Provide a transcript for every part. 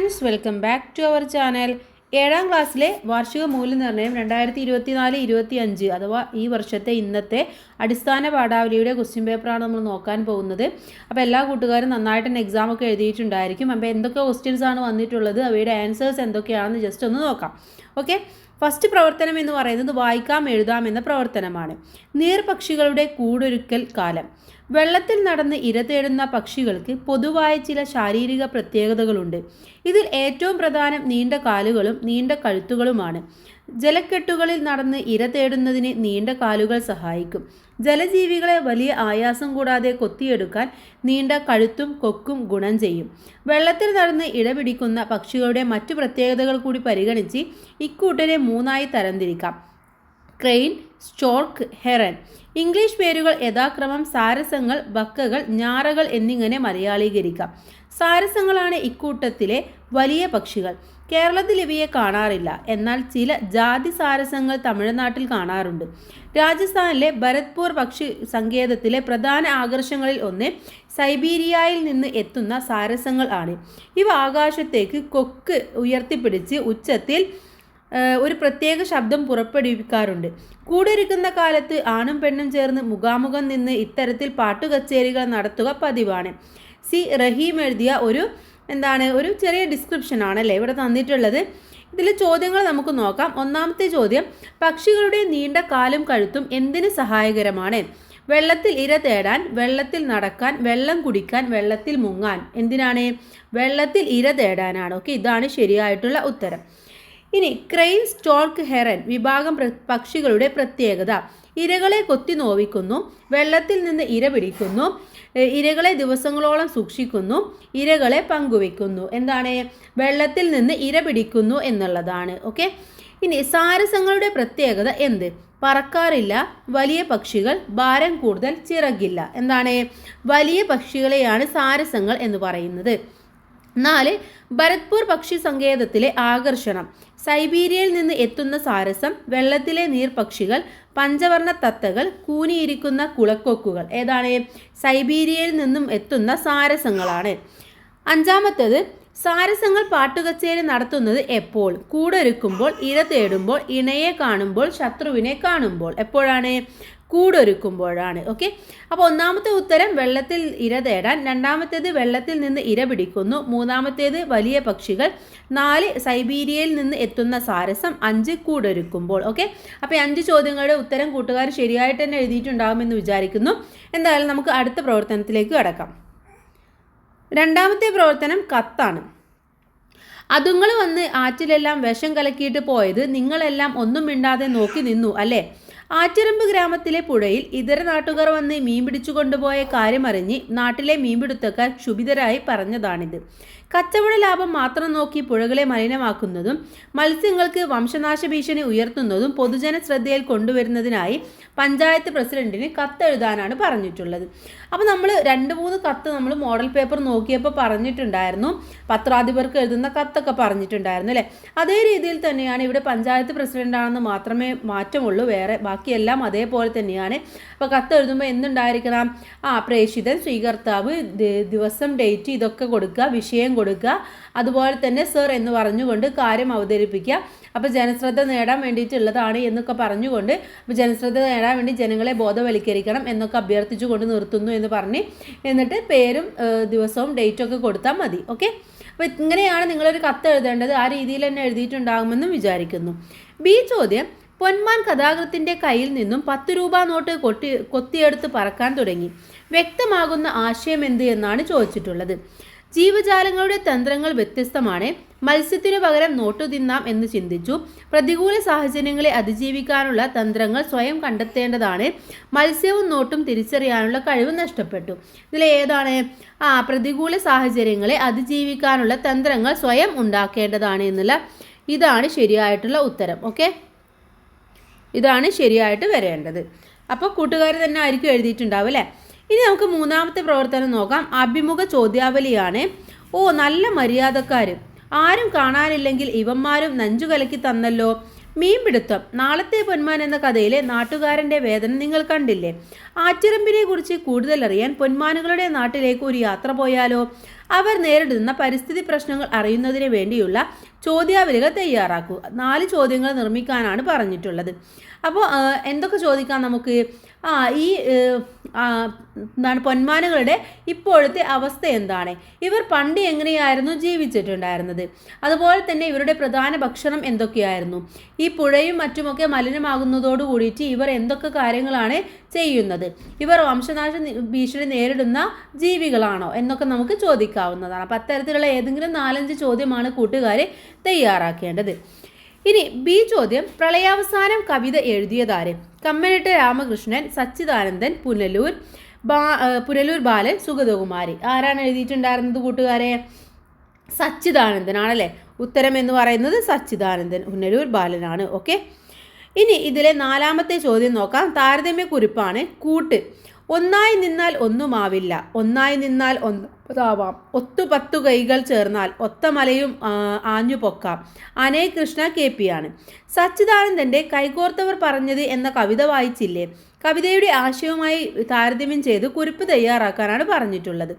Friends, welcome back to our channel. 7ാം ക്ലാസ്സിലെ വാർഷിക മൂല്യനിർണ്ണയം 2024-25 അഥവാ ഈ വർഷത്തെ ഇന്നത്തെ അടിസ്ഥാന പാഠാവലിയുടെ ക്വസ്റ്റ്യൻ പേപ്പറാണ് നമ്മൾ നോക്കാൻ പോകുന്നത്. അപ്പോൾ എല്ലാ കൂട്ടുകാരും നന്നായിട്ട് തന്നെ എക്സാം ഒക്കെ എഴുതിയിട്ടുണ്ടായിരിക്കും. അപ്പോൾ എന്തൊക്കെ ക്വസ്റ്റ്യൻസ് ആണ് വന്നിട്ടുള്ളത്, അവയുടെ ആൻസേഴ്സ് എന്തൊക്കെയാണെന്ന് ജസ്റ്റ് ഒന്ന് നോക്കാം. ഓക്കെ, ഫസ്റ്റ് പ്രവർത്തനം എന്ന് പറയുന്നത് വായിക്കാം എഴുതാം എന്ന പ്രവർത്തനമാണ്. നീർപക്ഷികളുടെ കൂടൊരുക്കൽ കാലം. വെള്ളത്തിൽ നടന്ന് ഇര തേടുന്ന പക്ഷികൾക്ക് പൊതുവായ ചില ശാരീരിക പ്രത്യേകതകളുണ്ട്. ഇതിൽ ഏറ്റവും പ്രധാനം നീണ്ട കാലുകളും നീണ്ട കഴുത്തുകളുമാണ്. ജലക്കെട്ടുകളിൽ നടന്ന് ഇര തേടുന്നതിന് നീണ്ട കാലുകൾ സഹായിക്കും. ജലജീവികളെ വലിയ ആയാസം കൂടാതെ കൊത്തിയെടുക്കാൻ നീണ്ട കഴുത്തും കൊക്കും ഗുണം ചെയ്യും. വെള്ളത്തിൽ നടന്ന് ഇടപിടിക്കുന്ന പക്ഷികളുടെ മറ്റു പ്രത്യേകതകൾ കൂടി പരിഗണിച്ച് ഇക്കൂട്ടരെ 3ആയി തരംതിരിക്കാം: ക്രെയിൻ, സ്റ്റോർക്ക്, ഹെറൻ. ഇംഗ്ലീഷ് പേരുകൾ യഥാക്രമം സാരസങ്ങൾ, ബക്കകൾ, ഞാറകൾ എന്നിങ്ങനെ മലയാളീകരിക്കാം. സാരസങ്ങളാണ് ഇക്കൂട്ടത്തിലെ വലിയ പക്ഷികൾ. കേരളത്തിൽ ഇവയെ കാണാറില്ല, എന്നാൽ ചില ജാതി സാരസങ്ങൾ തമിഴ്നാട്ടിൽ കാണാറുണ്ട്. രാജസ്ഥാനിലെ ഭരത്പൂർ പക്ഷി സങ്കേതത്തിലെ പ്രധാന ആകർഷണങ്ങളിൽ ഒന്ന് സൈബീരിയയിൽ നിന്ന് എത്തുന്ന സാരസങ്ങൾ ആണ്. ഇവ ആകാശത്തേക്ക് കൊക്ക് ഉയർത്തിപ്പിടിച്ച് ഉച്ചത്തിൽ ഒരു പ്രത്യേക ശബ്ദം പുറപ്പെടുവിക്കാറുണ്ട്. കൂടൊരുക്കുന്ന കാലത്ത് ആണും പെണ്ണും ചേർന്ന് മുഖാമുഖം നിന്ന് ഇത്തരത്തിൽ പാട്ടുകച്ചേരികൾ നടത്തുക പതിവാണ്. സി റഹീം എഴുതിയ ഒരു ചെറിയ ഡിസ്ക്രിപ്ഷൻ ആണല്ലേ ഇവിടെ തന്നിട്ടുള്ളത്. ഇതിലെ ചോദ്യങ്ങൾ നമുക്ക് നോക്കാം. ഒന്നാമത്തെ ചോദ്യം: പക്ഷികളുടെ നീണ്ട കാലും കഴുത്തും എന്തിന് സഹായകരമാണ്? വെള്ളത്തിൽ ഇര തേടാൻ, വെള്ളത്തിൽ നടക്കാൻ, വെള്ളം കുടിക്കാൻ, വെള്ളത്തിൽ മുങ്ങാൻ. എന്തിനാണ്? വെള്ളത്തിൽ ഇര തേടാനാണ്. ഓക്കെ, ഇതാണ് ശരിയായിട്ടുള്ള ഉത്തരം. ഇനി ക്രെയിൻ, സ്റ്റോർക്ക്, ഹെറൻ വിഭാഗം പക്ഷികളുടെ പ്രത്യേകത: ഇരകളെ കൊത്തി നോവിക്കുന്നു, വെള്ളത്തിൽ നിന്ന് ഇര പിടിക്കുന്നു, ഇരകളെ ദിവസങ്ങളോളം സൂക്ഷിക്കുന്നു, ഇരകളെ പങ്കുവെക്കുന്നു. എന്താണ്? വെള്ളത്തിൽ നിന്ന് ഇര പിടിക്കുന്നു എന്നുള്ളതാണ്. ഓക്കെ, ഇനി സാരസങ്ങളുടെ പ്രത്യേകത എന്ത്? പറക്കാറില്ല, വലിയ പക്ഷികൾ, ഭാരം കൂടുതൽ, ചിറകില്ല. എന്താണ്? വലിയ പക്ഷികളെയാണ് സാരസങ്ങൾ എന്ന് പറയുന്നത്. 4. ഭരത്പൂർ പക്ഷി സങ്കേതത്തിലെ ആകർഷണം. സൈബീരിയയിൽ നിന്ന് എത്തുന്ന സാരസം, വെള്ളത്തിലെ നീർപക്ഷികൾ, പഞ്ചവർണ്ണ തത്തകൾ, കൂനിയിരിക്കുന്ന കുളക്കൊക്കുകൾ. ഏതാണ്? സൈബീരിയയിൽ നിന്നും എത്തുന്ന സാരസങ്ങളാണ്. 5. സാരസങ്ങൾ പാട്ടുകച്ചേരി നടത്തുന്നത് എപ്പോൾ? കൂടൊരുക്കുമ്പോൾ, ഇര തേടുമ്പോൾ, ഇണയെ കാണുമ്പോൾ, ശത്രുവിനെ കാണുമ്പോൾ. എപ്പോഴാണ്? കൂടൊരുക്കുമ്പോഴാണ്. ഓക്കെ, അപ്പോൾ ഒന്നാമത്തെ ഉത്തരം വെള്ളത്തിൽ ഇര തേടാൻ, രണ്ടാമത്തേത് വെള്ളത്തിൽ നിന്ന് ഇര പിടിക്കുന്നു, മൂന്നാമത്തേത് വലിയ പക്ഷികൾ, 4 സൈബീരിയയിൽ നിന്ന് എത്തുന്ന സാരസം, 5 കൂടൊരുക്കുമ്പോൾ. ഓക്കെ, അപ്പോൾ 5 ചോദ്യങ്ങളുടെ ഉത്തരം കൂട്ടുകാർ ശരിയായിട്ട് തന്നെ എഴുതിയിട്ടുണ്ടാകുമെന്ന് വിചാരിക്കുന്നു. എന്തായാലും നമുക്ക് അടുത്ത പ്രവർത്തനത്തിലേക്ക് കടക്കാം. രണ്ടാമത്തെ പ്രവർത്തനം കത്താണ്. അതുങ്ങൾ വന്ന് ആറ്റിലെല്ലാം വിഷം കലക്കിയിട്ട് പോയത് നിങ്ങളെല്ലാം ഒന്നും മിണ്ടാതെ നോക്കി നിന്നു അല്ലേ? ആറ്റിറമ്പ് ഗ്രാമത്തിലെ പുഴയിൽ ഇതര നാട്ടുകാർ വന്ന് മീൻ പിടിച്ചു കൊണ്ടുപോയ കാര്യമറിഞ്ഞ് നാട്ടിലെ മീൻപിടുത്തക്കാർ ക്ഷുഭിതരായി പറഞ്ഞതാണിത്. കച്ചവട ലാഭം മാത്രം നോക്കി പുഴകളെ മലിനമാക്കുന്നതും മത്സ്യങ്ങൾക്ക് വംശനാശ ഭീഷണി ഉയർത്തുന്നതും പൊതുജന ശ്രദ്ധയിൽ കൊണ്ടുവരുന്നതിനായി പഞ്ചായത്ത് പ്രസിഡന്റിന് കത്തെഴുതാനാണ് പറഞ്ഞിട്ടുള്ളത്. അപ്പോൾ നമ്മൾ 2-3 കത്ത് നമ്മൾ മോഡൽ പേപ്പർ നോക്കിയപ്പോൾ പറഞ്ഞിട്ടുണ്ടായിരുന്നു. പത്രാധിപർക്ക് എഴുതുന്ന കത്തൊക്കെ പറഞ്ഞിട്ടുണ്ടായിരുന്നു അല്ലേ? അതേ രീതിയിൽ തന്നെയാണ് ഇവിടെ പഞ്ചായത്ത് പ്രസിഡന്റാണെന്ന് മാത്രമേ മാറ്റമുള്ളൂ, വേറെ ബാക്കിയെല്ലാം അതേപോലെ തന്നെയാണ്. അപ്പോൾ കത്ത് എഴുതുമ്പോൾ എന്തുണ്ടായിരിക്കണം? പ്രേഷിതൻ, സ്വീകർത്താവ്, ദിവസം, ഡേറ്റ് ഇതൊക്കെ കൊടുക്കുക, വിഷയം കൊടുക്കുക, അതുപോലെ തന്നെ സർ എന്ന് പറഞ്ഞുകൊണ്ട് കാര്യം അവതരിപ്പിക്കുക. അപ്പോൾ ജനശ്രദ്ധ നേടാൻ വേണ്ടിയിട്ടുള്ളതാണ് എന്നൊക്കെ പറഞ്ഞുകൊണ്ട്, അപ്പോൾ ജനശ്രദ്ധ നേടാൻ വേണ്ടി ജനങ്ങളെ ബോധവൽക്കരിക്കണം എന്നൊക്കെ അഭ്യർത്ഥിച്ചുകൊണ്ട് നിർത്തുന്നു എന്ന് പറഞ്ഞ് എന്നിട്ട് പേരും ദിവസവും ഡേറ്റും ഒക്കെ കൊടുത്താൽ മതി. ഓക്കെ, അപ്പോൾ ഇങ്ങനെയാണ് നിങ്ങളൊരു കത്ത് എഴുതേണ്ടത്. ആ രീതിയിൽ തന്നെ എഴുതിയിട്ടുണ്ടാകുമെന്നും വിചാരിക്കുന്നു. ബി ചോദ്യം: പൊന്മാൻ കഥാകൃത്തിൻ്റെ കയ്യിൽ നിന്നും 10 രൂപ നോട്ട് കൊത്തിയെടുത്ത് പറക്കാൻ തുടങ്ങി. വ്യക്തമാകുന്ന ആശയം എന്ത് എന്നാണ് ചോദിച്ചിട്ടുള്ളത്. ജീവജാലങ്ങളുടെ തന്ത്രങ്ങൾ വ്യത്യസ്തമാണ്. മത്സ്യത്തിനു പകരം നോട്ടു തിന്നാം എന്ന് ചിന്തിച്ചു. പ്രതികൂല സാഹചര്യങ്ങളെ അതിജീവിക്കാനുള്ള തന്ത്രങ്ങൾ സ്വയം കണ്ടെത്തേണ്ടതാണ്. മത്സ്യവും നോട്ടും തിരിച്ചറിയാനുള്ള കഴിവ് നഷ്ടപ്പെട്ടു. ഇതിലേതാണ്? പ്രതികൂല സാഹചര്യങ്ങളെ അതിജീവിക്കാനുള്ള തന്ത്രങ്ങൾ സ്വയം ഉണ്ടാക്കേണ്ടതാണ് എന്നുള്ള ഇതാണ് ശരിയായിട്ടുള്ള ഉത്തരം. ഓക്കെ, ഇതാണ് ശരിയായിട്ട് വരേണ്ടത്. അപ്പോൾ കൂട്ടുകാർ തന്നെ ആയിരിക്കും എഴുതിയിട്ടുണ്ടാവും അല്ലേ? ഇനി നമുക്ക് മൂന്നാമത്തെ പ്രവർത്തനം നോക്കാം. അഭിമുഖ ചോദ്യാവലിയാണ്. നല്ല മര്യാദക്കാർ, ആരും കാണാനില്ലെങ്കിൽ ഇവന്മാരും നഞ്ചു കലക്കി തന്നല്ലോ. മീൻപിടുത്തം. നാളത്തെ പൊന്മാൻ എന്ന കഥയിലെ നാട്ടുകാരൻ്റെ വേദന നിങ്ങൾ കണ്ടില്ലേ? ആറ്റിറമ്പിനെ കുറിച്ച് കൂടുതൽ അറിയാൻ പൊന്മാനുകളുടെ നാട്ടിലേക്ക് ഒരു യാത്ര പോയാലോ? അവർ നേരിടുന്ന പരിസ്ഥിതി പ്രശ്നങ്ങൾ അറിയുന്നതിന് വേണ്ടിയുള്ള ചോദ്യാവലികൾ തയ്യാറാക്കൂ. 4 ചോദ്യങ്ങൾ നിർമ്മിക്കാനാണ് പറഞ്ഞിട്ടുള്ളത്. അപ്പോൾ എന്തൊക്കെ ചോദിക്കാം നമുക്ക്? ഈ എന്താണ് പൊന്മാനുകളുടെ ഇപ്പോഴത്തെ അവസ്ഥ എന്താണ്? ഇവർ പണ്ട് എങ്ങനെയായിരുന്നു ജീവിച്ചിട്ടുണ്ടായിരുന്നത്? അതുപോലെ തന്നെ ഇവരുടെ പ്രധാന ഭക്ഷണം എന്തൊക്കെയായിരുന്നു? ഈ പുഴയും മറ്റുമൊക്കെ മലിനമാകുന്നതോട് കൂടിയിട്ട് ഇവർ എന്തൊക്കെ കാര്യങ്ങളാണ് ചെയ്യുന്നത്? ഇവർ വംശനാശ ഭീഷണി നേരിടുന്ന ജീവികളാണോ എന്നൊക്കെ നമുക്ക് ചോദിക്കാവുന്നതാണ്. അപ്പം അത്തരത്തിലുള്ള ഏതെങ്കിലും 4-5 ചോദ്യമാണ് കൂട്ടുകാർ തയ്യാറാക്കേണ്ടത്. ഇനി ബി ചോദ്യം, പ്രളയാവസാനം കവിത എഴുതിയതാര്? കമ്മനിട്ട രാമകൃഷ്ണൻ, സച്ചിദാനന്ദൻ, പുനലൂർ ബാലൻ, സുഗതകുമാരി. ആരാണ് എഴുതിയിട്ടുണ്ടായിരുന്നത് കൂട്ടുകാരെ? സച്ചിദാനന്ദൻ ആണല്ലേ. ഉത്തരം എന്ന് പറയുന്നത് സച്ചിദാനന്ദൻ, പുനലൂർ ബാലനാണ്. ഓക്കെ. ഇനി ഇതിലെ 4ാമത്തെ ചോദ്യം നോക്കാം. താരതമ്യ കുറിപ്പാണ്. കൂട്ട്. ഒന്നായി നിന്നാൽ ഒന്നുമാവില്ല, ഒന്നായി നിന്നാൽ ഒന്നാവാം, 10 കൈകൾ ചേർന്നാൽ ഒത്ത മലയും ആഞ്ഞു പൊക്കാം. അനേ കൃഷ്ണ KP ആണ്. സച്ചിദാനന്ദൻ്റെ കൈകോർത്തവർ പറഞ്ഞത് എന്ന കവിത വായിച്ചില്ലേ? കവിതയുടെ ആശയവുമായി താരതമ്യം ചെയ്ത് കുറിപ്പ് തയ്യാറാക്കാനാണ് പറഞ്ഞിട്ടുള്ളത്.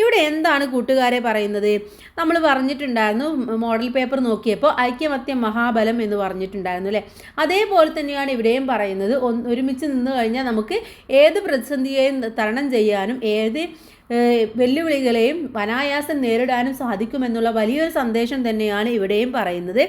ഇവിടെ എന്താണ് കൂട്ടുകാരെ പറയുന്നത്? നമ്മൾ പറഞ്ഞിട്ടുണ്ടായിരുന്നു, മോഡൽ പേപ്പർ നോക്കിയപ്പോൾ ഐക്യമത്യം മഹാബലം എന്ന് പറഞ്ഞിട്ടുണ്ടായിരുന്നു അല്ലേ? അതേപോലെ തന്നെയാണ് ഇവിടെയും പറയുന്നത്. ഒരുമിച്ച് നിന്ന് കഴിഞ്ഞാൽ നമുക്ക് ഏത് പ്രതിസന്ധിയെയും തരണം ചെയ്യാനും ഏത് വെല്ലുവിളികളെയും അനായാസം നേരിടാനും സാധിക്കുമെന്നുള്ള വലിയൊരു സന്ദേശം തന്നെയാണ് ഇവിടെയും പറയുന്നത്.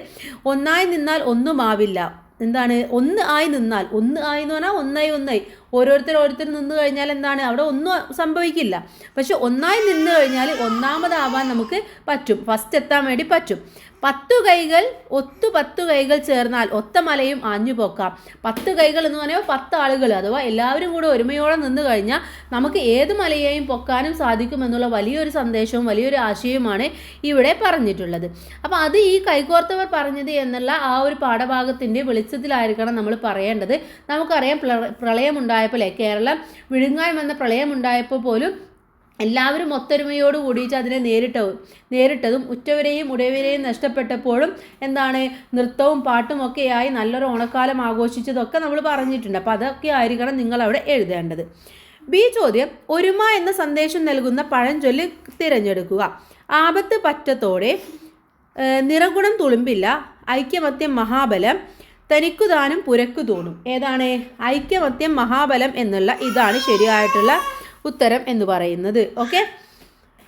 ഒന്നായി നിന്നാൽ ഒന്നുമാവില്ല. എന്താണ് ഒന്ന് ആയി നിന്നാൽ? ഒന്ന് ആയി എന്ന് പറഞ്ഞാൽ ഒന്നായി ഓരോരുത്തർ നിന്ന് കഴിഞ്ഞാൽ എന്താണ്? അവിടെ ഒന്നും സംഭവിക്കില്ല. പക്ഷെ ഒന്നായി നിന്ന് കഴിഞ്ഞാൽ ഒന്നാമതാവാൻ നമുക്ക് പറ്റും, ഫസ്റ്റ് എത്താൻ വേണ്ടി പറ്റും. 10 കൈകൾ 10 കൈകൾ ചേർന്നാൽ ഒത്ത മലയും ആഞ്ഞു പോക്കാം. 10 കൈകൾ എന്ന് പറയുമ്പോൾ 10 ആളുകൾ, അഥവാ എല്ലാവരും കൂടെ ഒരുമയോടെ നിന്ന് കഴിഞ്ഞാൽ നമുക്ക് ഏത് മലയെയും പൊക്കാനും സാധിക്കുമെന്നുള്ള വലിയൊരു സന്ദേശവും വലിയൊരു ആശയവുമാണ് ഇവിടെ പറഞ്ഞിട്ടുള്ളത്. അപ്പോൾ അത് ഈ കൈകോർത്തവർ പറഞ്ഞത് എന്നുള്ള ആ ഒരു പാഠഭാഗത്തിൻ്റെ വെളിച്ചത്തിലായിരിക്കണം നമ്മൾ പറയേണ്ടത്. നമുക്കറിയാം, പ്രളയമുണ്ടായപ്പോൾ കേരളം വിഴുങ്ങാൻ വന്ന പ്രളയമുണ്ടായപ്പോൾ പോലും എല്ലാവരും ഒത്തൊരുമയോട് കൂടിയിട്ട് അതിനെ നേരിട്ടതും ഉറ്റവരെയും ഉടയവരെയും നഷ്ടപ്പെട്ടപ്പോഴും എന്താണ് നൃത്തവും പാട്ടും ഒക്കെയായി നല്ലൊരു ഓണക്കാലം ആഘോഷിച്ചതൊക്കെ നമ്മൾ പറഞ്ഞിട്ടുണ്ട്. അപ്പോൾ അതൊക്കെ ആയിരിക്കണം നിങ്ങൾ അവിടെ എഴുതേണ്ടത്. ബി ചോദ്യം, ഒരുമ എന്ന സന്ദേശം നൽകുന്ന പഴഞ്ചൊല്ല് തിരഞ്ഞെടുക്കുക. ആപത്ത് പറ്റത്തോടെ, നിറഗുണം തുളുമ്പില്ല, ഐക്യമത്യം മഹാബലം, തനിക്കുതാനും പുരക്കു തോന്നും. ഏതാണ്? ഐക്യമത്യം മഹാബലം എന്നുള്ള ഇതാണ് ശരിയായിട്ടുള്ള ഉത്തരം എന്ന് പറയുന്നത്. ഓക്കെ.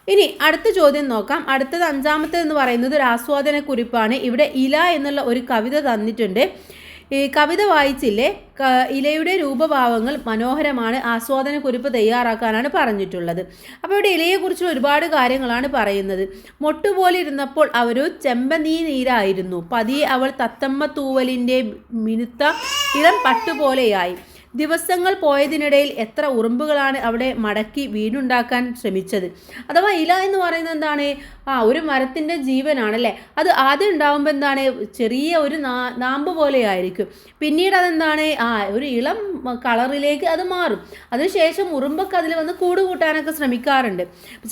ഇനി അടുത്ത ചോദ്യം നോക്കാം. അടുത്തത് 5ാമത്തേത് എന്ന് പറയുന്നത് ഒരു ആസ്വാദന കുറിപ്പാണ്. ഇവിടെ ഇല എന്നുള്ള ഒരു കവിത തന്നിട്ടുണ്ട്. ഈ കവിത വായിച്ചില്ലേ? ഇലയുടെ രൂപഭാവങ്ങൾ മനോഹരമാണ്. ആസ്വാദന കുറിപ്പ് തയ്യാറാക്കാനാണ് പറഞ്ഞിട്ടുള്ളത്. അപ്പോൾ ഇവിടെ ഇലയെക്കുറിച്ച് ഒരുപാട് കാര്യങ്ങളാണ് പറയുന്നത്. മൊട്ടുപോലെ ഇരുന്നപ്പോൾ അവരു ചെമ്പനീരായിരുന്നു, പതിയെ അവൾ തത്തമ്മ തൂവലിൻ്റെ മിനുത്ത ഇളം പട്ടുപോലെയായി. ദിവസങ്ങൾ പോയതിനിടയിൽ എത്ര ഉറുമ്പുകളാണ് അവിടെ മടക്കി വീടുണ്ടാക്കാൻ ശ്രമിച്ചത്. അഥവാ ഇല എന്ന് പറയുന്നത് എന്താണ്? ഒരു മരത്തിൻ്റെ ജീവനാണല്ലേ. അത് ആദ്യം ഉണ്ടാകുമ്പോൾ എന്താണ്? ചെറിയ ഒരു നാമ്പ് പോലെ ആയിരിക്കും. പിന്നീട് അതെന്താണ്? ഒരു ഇളം കളറിലേക്ക് അത് മാറും. അതിനുശേഷം ഉറുമ്പൊക്കെ അതിൽ വന്ന് കൂട് കൂട്ടാനൊക്കെ ശ്രമിക്കാറുണ്ട്.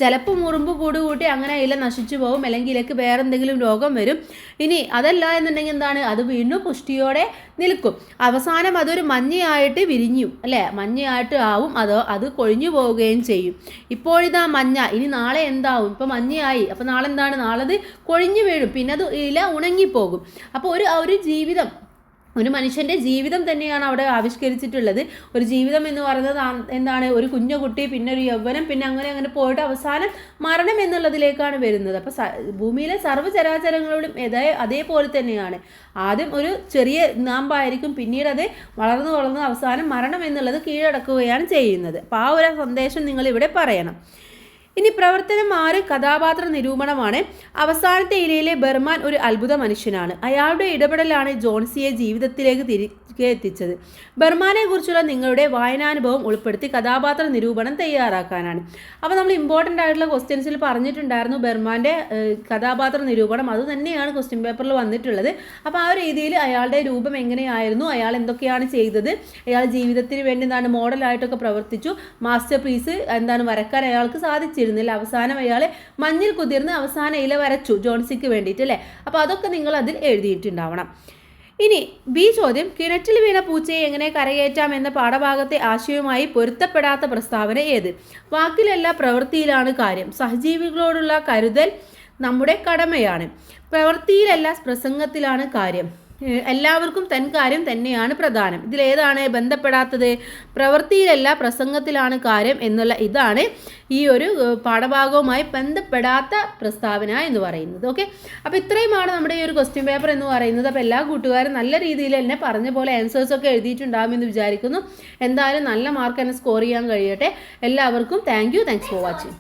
ചിലപ്പം ഉറുമ്പ് കൂട് കൂട്ടി അങ്ങനെ ഇല നശിച്ചു പോകും, അല്ലെങ്കിൽ ഇലക്ക് വേറെ എന്തെങ്കിലും രോഗം വരും. ഇനി അതല്ല എന്നുണ്ടെങ്കിൽ എന്താണ്? അത് വീണ്ടും പുഷ്ടിയോടെ നിൽക്കും. അവസാനം അതൊരു മഞ്ഞയായിട്ട് വിരിഞ്ഞു അല്ലേ? മഞ്ഞയായിട്ട് ആവും, അത് കൊഴിഞ്ഞു പോവുകയും ചെയ്യും. ഇപ്പോഴിതാ മഞ്ഞ, ഇനി നാളെ എന്താവും? ഇപ്പം മഞ്ഞയായി, അപ്പം നാളെ എന്താണ്? നാളെ അത് കൊഴിഞ്ഞു വീഴും, പിന്നെ അത് ഇല ഉണങ്ങിപ്പോകും. അപ്പോൾ ഒരു ജീവിതം, ഒരു മനുഷ്യൻ്റെ ജീവിതം തന്നെയാണ് അവിടെ ആവിഷ്കരിച്ചിട്ടുള്ളത്. ഒരു ജീവിതം എന്ന് പറയുന്നത് എന്താണ്? ഒരു കുഞ്ഞുകുട്ടി, പിന്നെ ഒരു യൗവനം, പിന്നെ അങ്ങനെ പോയിട്ട് അവസാനം മരണം എന്നുള്ളതിലേക്കാണ് വരുന്നത്. അപ്പോൾ ഭൂമിയിലെ സർവ്വചരാചരങ്ങളോടും അതേപോലെ തന്നെയാണ്. ആദ്യം ഒരു ചെറിയ നാമ്പായിരിക്കും, പിന്നീട് അത് വളർന്ന് അവസാനം മരണം എന്നുള്ളത് കീഴടക്കുകയാണ് ചെയ്യുന്നത്. അപ്പോൾ ആ ഒരു സന്ദേശം നിങ്ങളിവിടെ പറയണം. ഇനി പ്രവർത്തനം 6 കഥാപാത്ര നിരൂപണമാണ്. അവസാനത്തെ ഇലയിലെ ബർമാൻ ഒരു അത്ഭുത മനുഷ്യനാണ്. അയാളുടെ ഇടപെടലാണ് ജോൺസിയെ ജീവിതത്തിലേക്ക് തിരികെ എത്തിച്ചത്. ബർമാനെ കുറിച്ചുള്ള നിങ്ങളുടെ വായനാനുഭവം ഉൾപ്പെടുത്തി കഥാപാത്ര നിരൂപണം തയ്യാറാക്കാനാണ്. അപ്പോൾ നമ്മൾ ഇമ്പോർട്ടൻ്റ് ആയിട്ടുള്ള ക്വസ്റ്റ്യൻസിൽ പറഞ്ഞിട്ടുണ്ടായിരുന്നു ബർമാൻ്റെ കഥാപാത്ര നിരൂപണം. അത് തന്നെയാണ് ക്വസ്റ്റ്യൻ പേപ്പറിൽ വന്നിട്ടുള്ളത്. അപ്പോൾ ആ രീതിയിൽ അയാളുടെ രൂപം എങ്ങനെയായിരുന്നു, അയാൾ എന്തൊക്കെയാണ് ചെയ്തത്, അയാൾ ജീവിതത്തിന് വേണ്ടി എന്താണ് മോഡലായിട്ടൊക്കെ പ്രവർത്തിച്ചു, മാസ്റ്റർ പീസ് എന്താണ് വരക്കാൻ അയാൾക്ക് സാധിച്ചിരുന്നില്ല. അവസാനം അയാൾ മഞ്ഞിൽ കുതിർന്ന് അവസാന ഇല വരച്ചു ജോൺസിക്ക് വേണ്ടിയിട്ട് അല്ലേ. അപ്പോൾ അതൊക്കെ നിങ്ങൾ അതിൽ എഴുതിയിട്ടുണ്ടാവണം. ഇനി ബി ചോദ്യം, കിണറ്റിൽ വീണ പൂച്ചയെ എങ്ങനെ കരകയറ്റാം എന്ന പാഠഭാഗത്തെ ആശയവുമായി പൊരുത്തപ്പെടാത്ത പ്രസ്താവന ഏത്? വാക്കിലല്ല പ്രവൃത്തിയിലാണ് കാര്യം. സഹജീവികളോടുള്ള കരുതൽ നമ്മുടെ കടമയാണ്. പ്രവൃത്തിയിലല്ല പ്രസംഗത്തിലാണ് കാര്യം. എല്ലാവർക്കും തൻ കാര്യം തന്നെയാണ് പ്രധാനം. ഇതിലേതാണ് ബന്ധപ്പെടാത്തത്? പ്രവൃത്തിയിലല്ല പ്രസംഗത്തിലാണ് കാര്യം എന്നുള്ള ഇതാണ് ഈ ഒരു പാഠഭാഗവുമായി ബന്ധപ്പെടാത്ത പ്രസ്താവന എന്ന് പറയുന്നത്. ഓക്കെ, അപ്പോൾ ഇത്രയുമാണ് നമ്മുടെ ഈ ഒരു ക്വസ്റ്റ്യൻ പേപ്പർ എന്ന് പറയുന്നത്. അപ്പോൾ എല്ലാ കൂട്ടുകാരും നല്ല രീതിയിൽ തന്നെ പറഞ്ഞ പോലെ ആൻസേഴ്സൊക്കെ എഴുതിയിട്ടുണ്ടാകുമെന്ന് വിചാരിക്കുന്നു. എന്തായാലും നല്ല മാർക്ക് തന്നെ സ്കോർ ചെയ്യാൻ കഴിയട്ടെ. എല്ലാവർക്കും താങ്ക്സ് ഫോർ വാച്ചിങ്.